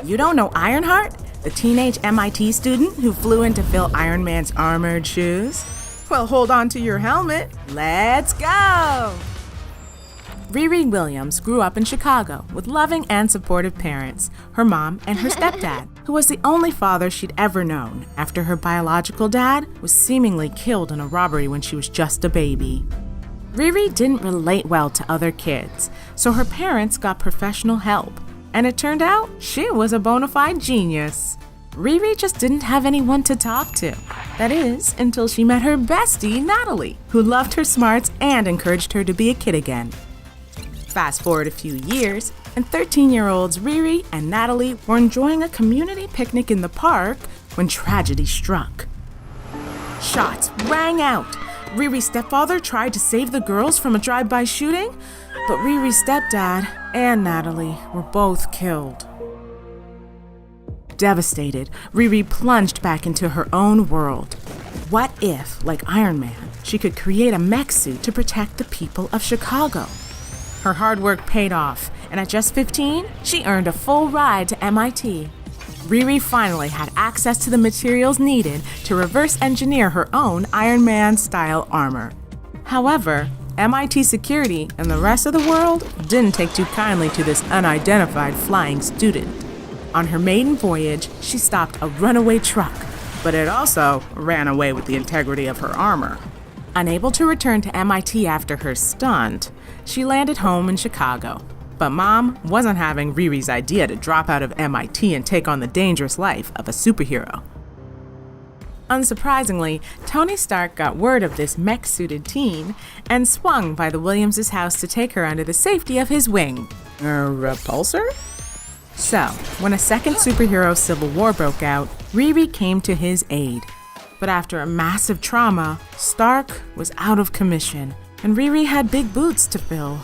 You don't know Ironheart, the teenage MIT student who flew in to fill Iron Man's armored shoes? Well, hold on to your helmet. Let's go! Riri Williams grew up in Chicago with loving and supportive parents, her mom and her stepdad, who was the only father she'd ever known after her biological dad was seemingly killed in a robbery when she was just a baby. Riri didn't relate well to other kids, so her parents got professional help, and it turned out she was a bona fide genius. Riri just didn't have anyone to talk to. That is, until she met her bestie, Natalie, who loved her smarts and encouraged her to be a kid again. Fast forward a few years, and 13-year-olds Riri and Natalie were enjoying a community picnic in the park when tragedy struck. Shots rang out. Riri's stepfather tried to save the girls from a drive-by shooting, but Riri's stepdad and Natalie were both killed. Devastated, Riri plunged back into her own world. What if, like Iron Man, she could create a mech suit to protect the people of Chicago? Her hard work paid off, and at just 15, she earned a full ride to MIT. Riri finally had access to the materials needed to reverse engineer her own Iron Man-style armor. However, MIT security and the rest of the world didn't take too kindly to this unidentified flying student. On her maiden voyage, she stopped a runaway truck, but it also ran away with the integrity of her armor. Unable to return to MIT after her stunt, she landed home in Chicago. But Mom wasn't having Riri's idea to drop out of MIT and take on the dangerous life of a superhero. Unsurprisingly, Tony Stark got word of this mech-suited teen and swung by the Williams' house to take her under the safety of his wing. A repulsor? So, when a second superhero civil war broke out, Riri came to his aid. But after a massive trauma, Stark was out of commission, and Riri had big boots to fill.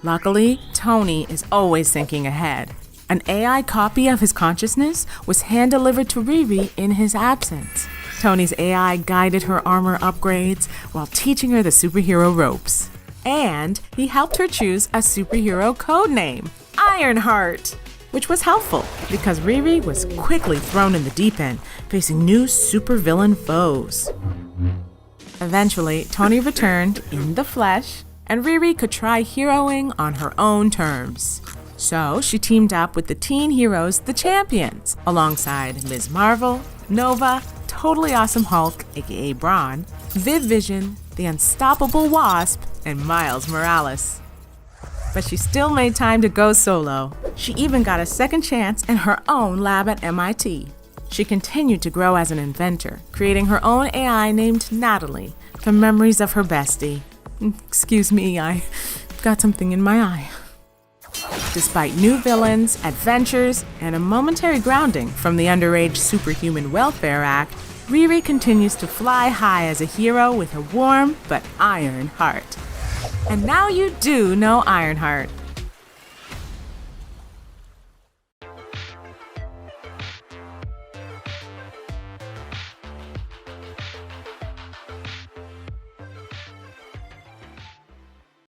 Luckily, Tony is always thinking ahead. An AI copy of his consciousness was hand-delivered to Riri in his absence. Tony's AI guided her armor upgrades while teaching her the superhero ropes. And he helped her choose a superhero codename, Ironheart, which was helpful because Riri was quickly thrown in the deep end, facing new supervillain foes. Eventually, Tony returned in the flesh, and Riri could try heroing on her own terms. So she teamed up with the teen heroes, the Champions, alongside Ms. Marvel, Nova, Totally Awesome Hulk, aka Brawn, Viv Vision, the Unstoppable Wasp, and Miles Morales. But she still made time to go solo. She even got a second chance in her own lab at MIT. She continued to grow as an inventor, creating her own AI named Natalie from memories of her bestie. Excuse me, I got something in my eye. Despite new villains, adventures, and a momentary grounding from the Underage Superhuman Welfare Act, Riri continues to fly high as a hero with a warm but iron heart. And now you do know Ironheart.